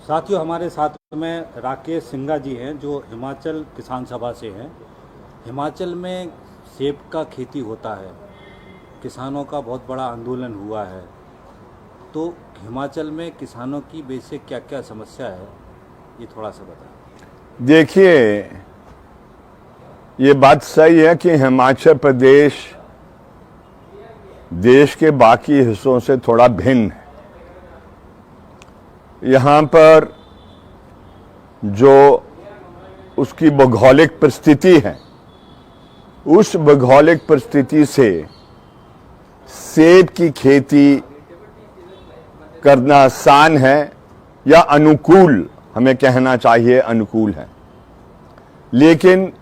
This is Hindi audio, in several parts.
साथियों, हमारे साथ में राकेश सिंघा जी हैं जो हिमाचल किसान सभा से हैं। हिमाचल में सेब का खेती होता है, किसानों का बहुत बड़ा आंदोलन हुआ है। तो हिमाचल में किसानों की बेसिक क्या क्या समस्या है, ये थोड़ा सा बताएं। देखिए, ये बात सही है कि हिमाचल प्रदेश देश के बाकी हिस्सों से थोड़ा भिन्न है। यहाँ पर जो उसकी भौगोलिक परिस्थिति है, उस भौगोलिक परिस्थिति से सेब की खेती करना आसान है या अनुकूल, हमें कहना चाहिए अनुकूल है। लेकिन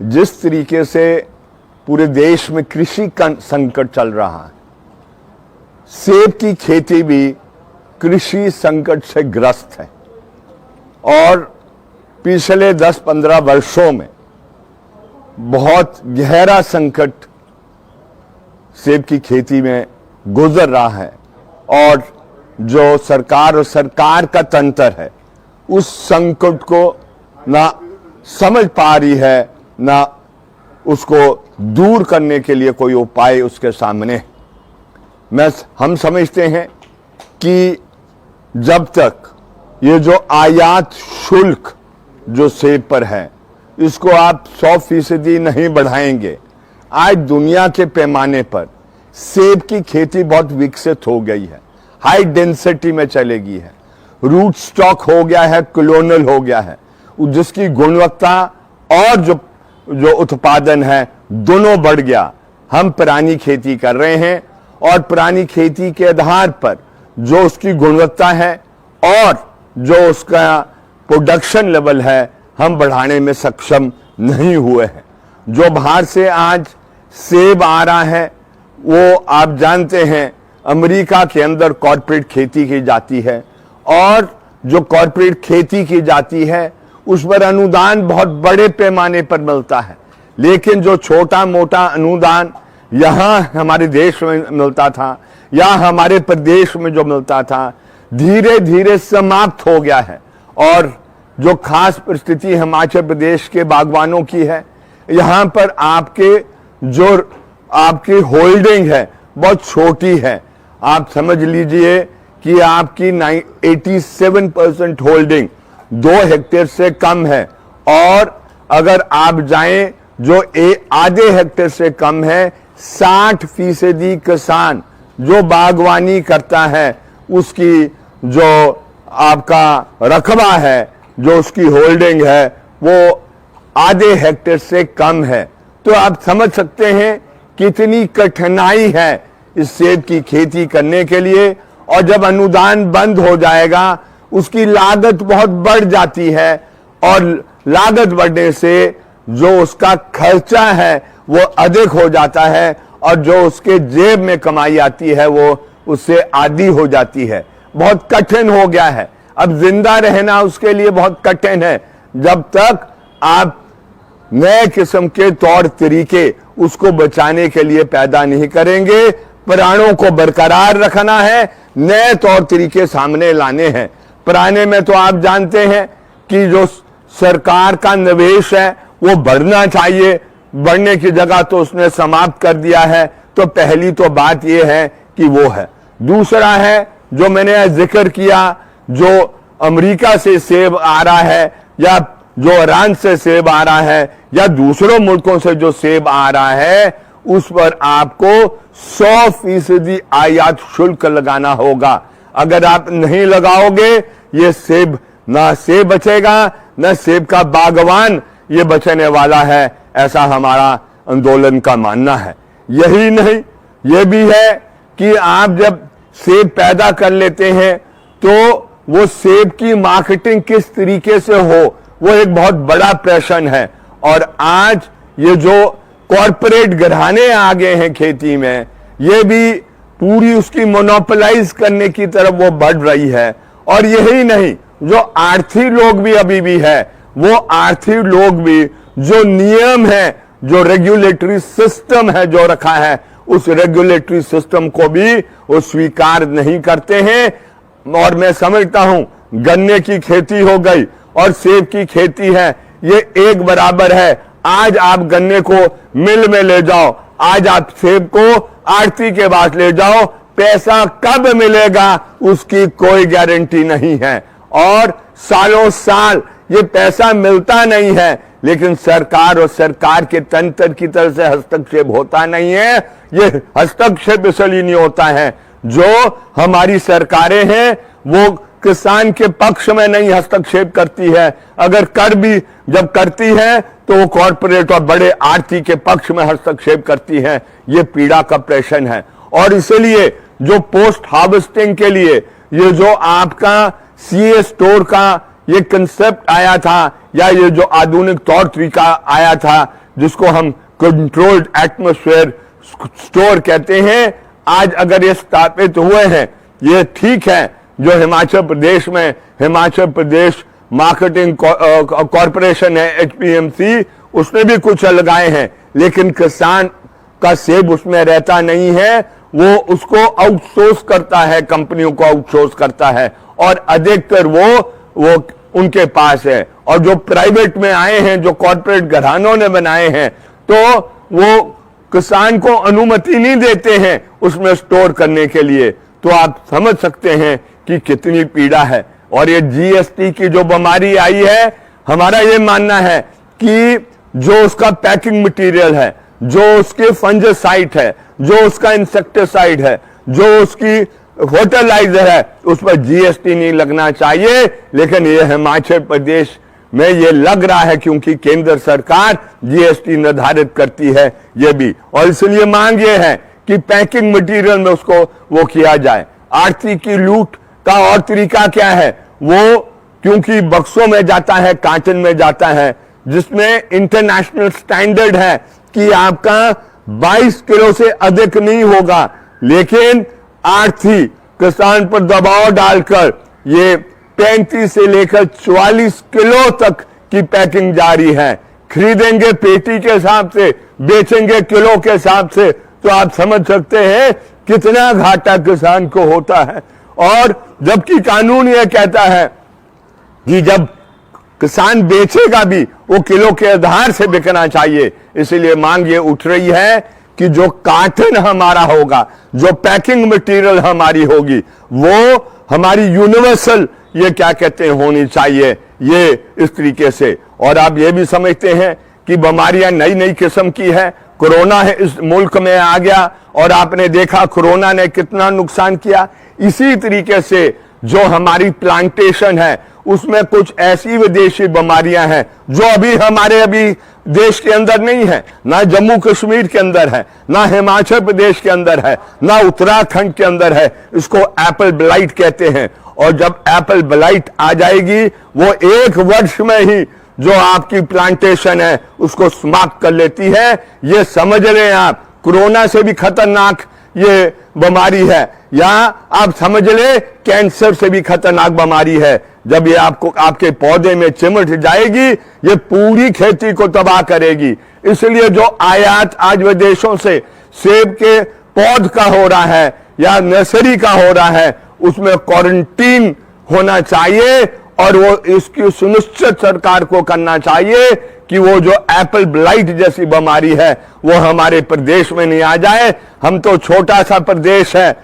जिस तरीके से पूरे देश में कृषि संकट चल रहा है, सेब की खेती भी कृषि संकट से ग्रस्त है। और पिछले 10-15 वर्षों में बहुत गहरा संकट सेब की खेती में गुजर रहा है। और जो सरकार का तंत्र है, उस संकट को ना समझ पा रही है, ना उसको दूर करने के लिए कोई उपाय उसके सामने है। हम समझते हैं कि जब तक ये जो आयात शुल्क जो सेब पर है, इसको आप 100% नहीं बढ़ाएंगे। आज दुनिया के पैमाने पर सेब की खेती बहुत विकसित हो गई है, हाई डेंसिटी में चलेगी है, रूट स्टॉक हो गया है, कॉलोनल हो गया है, जिसकी गुणवत्ता और जो उत्पादन है दोनों बढ़ गया। हम पुरानी खेती कर रहे हैं और पुरानी खेती के आधार पर जो उसकी गुणवत्ता है और जो उसका प्रोडक्शन लेवल है, हम बढ़ाने में सक्षम नहीं हुए हैं। जो बाहर से आज सेब आ रहा है, वो आप जानते हैं अमेरिका के अंदर कॉर्पोरेट खेती की जाती है, और जो कॉर्पोरेट खेती की जाती है उस पर अनुदान बहुत बड़े पैमाने पर मिलता है। लेकिन जो छोटा मोटा अनुदान यहाँ हमारे देश में मिलता था या हमारे प्रदेश में जो मिलता था, धीरे धीरे समाप्त हो गया है। और जो खास परिस्थिति हिमाचल प्रदेश के बागवानों की है, यहाँ पर आपकी होल्डिंग है बहुत छोटी है। आप समझ लीजिए कि आपकी 87% होल्डिंग 2 हेक्टेयर से कम है। और अगर आप जाएं जो आधे हेक्टेयर से कम है, 60% किसान जो बागवानी करता है, उसकी जो आपका रकबा है, जो उसकी होल्डिंग है, वो आधे हेक्टेयर से कम है। तो आप समझ सकते हैं कितनी कठिनाई है इस सेब की खेती करने के लिए। और जब अनुदान बंद हो जाएगा, उसकी लागत बहुत बढ़ जाती है, और लागत बढ़ने से जो उसका खर्चा है वो अधिक हो जाता है, और जो उसके जेब में कमाई आती है वो उससे आधी हो जाती है। बहुत कठिन हो गया है, अब जिंदा रहना उसके लिए बहुत कठिन है। जब तक आप नए किस्म के तौर तरीके उसको बचाने के लिए पैदा नहीं करेंगे, प्राणों को बरकरार रखना है, नए तौर तरीके सामने लाने हैं। पुराने में तो आप जानते हैं कि जो सरकार का निवेश है वो बढ़ना चाहिए, बढ़ने की जगह तो उसने समाप्त कर दिया है। तो पहली तो बात ये है कि वो है। दूसरा है जो मैंने जिक्र किया, जो अमेरिका से सेब आ रहा है, या जो ईरान से सेब आ रहा है, या दूसरों मुल्कों से जो सेब आ रहा है, उस पर आपको 100% आयात शुल्क लगाना होगा। अगर आप नहीं लगाओगे, ये सेब ना सेब बचेगा, ना सेब का बागवान ये बचने वाला है, ऐसा हमारा आंदोलन का मानना है। यही नहीं, ये भी है कि आप जब सेब पैदा कर लेते हैं तो वो सेब की मार्केटिंग किस तरीके से हो, वो एक बहुत बड़ा प्रश्न है। और आज ये जो कॉरपोरेट घराने आ गए हैं खेती में, ये भी पूरी उसकी मोनोपोलाइज करने की तरफ वो बढ़ रही है। और यही नहीं, जो आर्थिक लोग भी अभी भी है, वो आर्थिक लोग भी जो नियम है, जो रेगुलेटरी सिस्टम है जो रखा है, उस रेगुलेटरी सिस्टम को भी वो स्वीकार नहीं करते हैं। और मैं समझता हूं गन्ने की खेती हो गई और सेब की खेती है, ये एक बराबर है। आज आप गन्ने को मिल में ले जाओ, आज आप सेब को आड़ती के पास ले जाओ, पैसा कब मिलेगा उसकी कोई गारंटी नहीं है और सालों साल ये पैसा मिलता नहीं है, लेकिन सरकार और सरकार के तंत्र की तरफ से हस्तक्षेप होता नहीं है। ये हस्तक्षेप इसलिए नहीं होता है, जो हमारी सरकारें हैं वो किसान के पक्ष में नहीं हस्तक्षेप करती है, अगर कर भी जब करती है तो वो कॉर्पोरेट और बड़े आड़ती के पक्ष में हस्तक्षेप करती है। ये पीड़ा का प्रश्न है और इसलिए जो पोस्ट हार्वेस्टिंग के लिए ये जो आपका सीए स्टोर का ये कंसेप्ट आया था, या ये जो आधुनिक तौर तरीका आया था जिसको हम कंट्रोल्ड एटमॉस्फेयर स्टोर कहते हैं, आज अगर ये स्थापित हुए हैं, ये ठीक है। जो हिमाचल प्रदेश में हिमाचल प्रदेश मार्केटिंग कॉरपोरेशन है एचपीएमसी, उसने भी कुछ लगाए हैं, लेकिन किसान का सेब उसमें रहता नहीं है, वो उसको आउटसोर्स करता है, कंपनियों को आउटसोर्स करता है और अधिकतर वो उनके पास है। और जो प्राइवेट में आए हैं, जो कॉर्पोरेट घरानों ने बनाए हैं, तो वो किसान को अनुमति नहीं देते हैं उसमें स्टोर करने के लिए। तो आप समझ सकते हैं कि कितनी पीड़ा है। और ये जीएसटी की जो बीमारी आई है, हमारा ये मानना है कि जो उसका पैकिंग मटेरियल है, जो उसके फंजासाइड है, जो उसका इंसेक्टिसाइड है, जो उसकी फर्टिलाइजर है, उस पर जीएसटी नहीं लगना चाहिए, लेकिन ये हिमाचल प्रदेश में ये लग रहा है क्योंकि केंद्र सरकार जीएसटी निर्धारित करती है ये भी, और इसलिए मांग ये है कि पैकिंग मटेरियल में उसको वो किया जाए। आरती की लूट का और तरीका क्या है, वो क्योंकि बक्सों में जाता है, कार्टन में जाता है, जिसमें इंटरनेशनल स्टैंडर्ड है कि आपका 22 किलो से अधिक नहीं होगा, लेकिन आरती किसान पर दबाव डालकर ये 35 से लेकर 44 किलो तक की पैकिंग जारी है। खरीदेंगे पेटी के हिसाब से, बेचेंगे किलो के हिसाब से, तो आप समझ सकते हैं कितना घाटा किसान को होता है। और जबकि कानून यह कहता है कि जब किसान बेचेगा भी वो किलो के आधार से बिकना चाहिए, इसलिए मांग ये उठ रही है कि जो कार्टन हमारा होगा, जो पैकिंग मटेरियल हमारी होगी, वो हमारी यूनिवर्सल ये क्या कहते हैं होनी चाहिए, ये इस तरीके से। और आप ये भी समझते हैं कि बीमारियां नई नई किस्म की है, कोरोना है इस मुल्क में आ गया और आपने देखा कोरोना ने कितना नुकसान किया। इसी तरीके से जो हमारी प्लांटेशन है उसमें कुछ ऐसी विदेशी बीमारियां हैं जो अभी देश के अंदर नहीं है, ना जम्मू कश्मीर के अंदर है, ना हिमाचल प्रदेश के अंदर है, ना उत्तराखंड के अंदर है। इसको एप्पल ब्लाइट कहते हैं, और जब एप्पल ब्लाइट आ जाएगी वो 1 वर्ष में ही जो आपकी प्लांटेशन है उसको समाप्त कर लेती है। ये समझ लें आप, कोरोना से भी खतरनाक ये बीमारी है, या आप समझ लें कैंसर से भी खतरनाक बीमारी है। जब ये आपको आपके पौधे में चिमट जाएगी, ये पूरी खेती को तबाह करेगी। इसलिए जो आयात आज विदेशों से सेब के पौध का हो रहा है या नर्सरी का हो रहा है, उसमें क्वारंटीन होना चाहिए और वो इसकी सुनिश्चित सरकार को करना चाहिए कि वो जो एप्पल ब्लाइट जैसी बीमारी है वो हमारे प्रदेश में नहीं आ जाए। हम तो छोटा सा प्रदेश है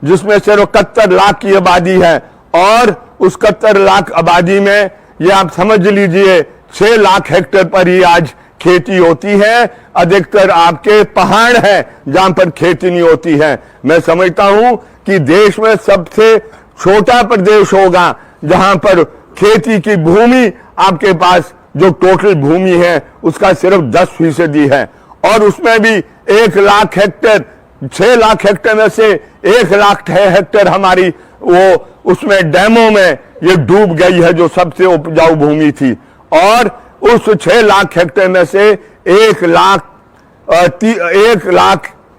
जिसमें सिर्फ 71 लाख की आबादी है, और उस 71 लाख आबादी में ये आप समझ लीजिए 6 लाख हेक्टेयर पर ही आज खेती होती है। अधिकतर आपके पहाड़ हैं जहां पर खेती नहीं होती है। मैं समझता हूं कि देश में सबसे छोटा प्रदेश होगा जहां पर खेती की भूमि आपके पास जो टोटल भूमि है उसका सिर्फ 10% है, और उसमें भी 1 लाख हेक्टेयर, 6 लाख हेक्टेयर में से 1 लाख हेक्टेयर हमारी वो उसमें डैमों में ये डूब गई है जो सबसे उपजाऊ भूमि थी। और उस 6 लाख हेक्टेयर में से 1 लाख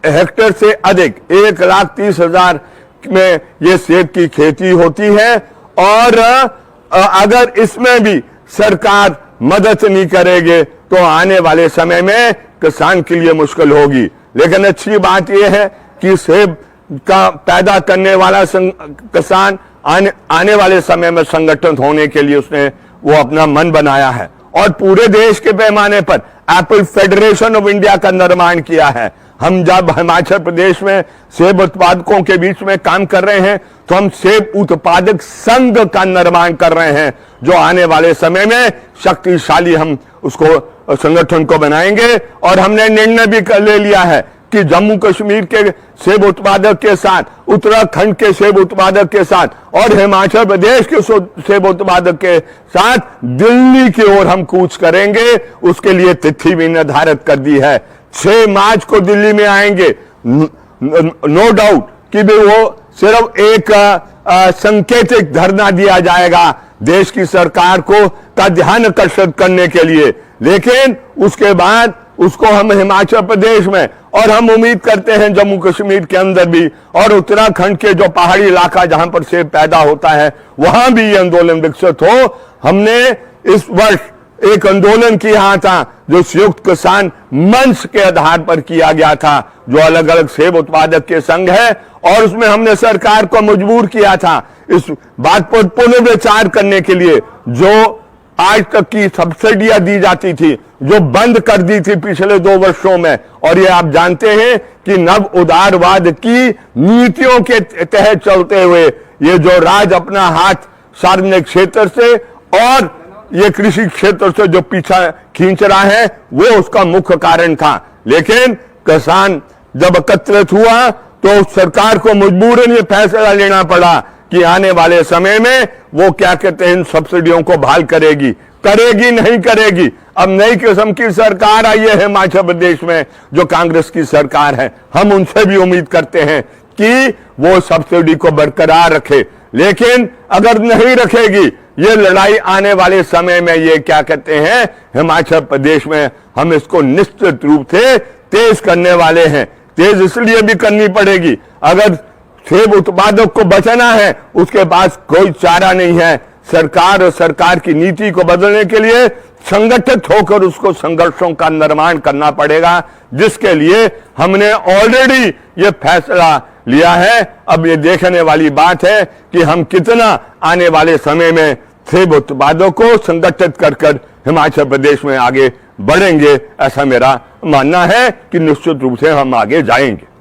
हेक्टेयर से अधिक 1,30,000 में ये सेब की खेती होती है, और अगर इसमें भी सरकार मदद नहीं करेगी तो आने वाले समय में किसान के लिए मुश्किल होगी। लेकिन अच्छी बात यह है कि सेब का पैदा करने वाला किसान आने वाले समय में संगठित होने के लिए उसने वो अपना मन बनाया है और पूरे देश के पैमाने पर एप्पल फेडरेशन ऑफ इंडिया का निर्माण किया है। हम जब हिमाचल प्रदेश में सेब उत्पादकों के बीच में काम कर रहे हैं तो हम सेब उत्पादक संघ का निर्माण कर रहे हैं, जो आने वाले समय में शक्तिशाली हम उसको संगठन को बनाएंगे। और हमने निर्णय भी ले लिया है कि जम्मू कश्मीर के सेब उत्पादक के साथ, उत्तराखंड के सेब उत्पादक के साथ और हिमाचल प्रदेश के सेब उत्पादक के साथ दिल्ली की ओर हम कूच करेंगे। उसके लिए तिथि भी निर्धारित कर दी है, 6 मार्च को दिल्ली में आएंगे। नो डाउट कि भी वो सिर्फ एक संकेतिक धरना दिया जाएगा देश की सरकार को का ध्यान आकर्षित करने के लिए, लेकिन उसके बाद उसको हम हिमाचल प्रदेश में और हम उम्मीद करते हैं जम्मू कश्मीर के अंदर भी और उत्तराखंड के जो पहाड़ी इलाका जहां पर सेब पैदा होता है वहां भी ये आंदोलन विकसित हो। हमने इस वर्ष एक आंदोलन किया था जो संयुक्त किसान मंच के आधार पर किया गया था, जो अलग अलग सेब उत्पादक के संघ है, और उसमें हमने सरकार को मजबूर किया था इस बात पर पुनर्विचार करने के लिए जो आज तक की सब्सिडियां दी जाती थी, जो बंद कर दी थी पिछले 2 वर्षों में। और ये आप जानते हैं कि नव उदारवाद की नीतियों के तहत चलते हुए ये जो राज अपना हाथ सार्वजनिक क्षेत्र से और ये कृषि क्षेत्र से जो पीछा खींच रहा है वो उसका मुख्य कारण था। लेकिन किसान जब एकत्रित हुआ तो सरकार को मजबूरन ये फैसला लेना पड़ा कि आने वाले समय में वो क्या कहते हैं इन सब्सिडियों को बहाल करेगी, नहीं करेगी। अब नई किस्म की सरकार आई है हिमाचल प्रदेश में जो कांग्रेस की सरकार है, हम उनसे भी उम्मीद करते हैं कि वो सब्सिडी को बरकरार रखे। लेकिन अगर नहीं रखेगी ये लड़ाई आने वाले समय में ये क्या कहते हैं हिमाचल प्रदेश में हम इसको निश्चित रूप से तेज करने वाले हैं। तेज इसलिए भी करनी पड़ेगी, अगर सेब उत्पादक को बचाना है उसके पास कोई चारा नहीं है। सरकार और सरकार की नीति को बदलने के लिए संगठित होकर उसको संघर्षों का निर्माण करना पड़ेगा, जिसके लिए हमने ऑलरेडी ये फैसला लिया है। अब ये देखने वाली बात है कि हम कितना आने वाले समय में सेब उत्पादकों को संगठित कर हिमाचल प्रदेश में आगे बढ़ेंगे। ऐसा मेरा मानना है कि निश्चित रूप से हम आगे जाएंगे।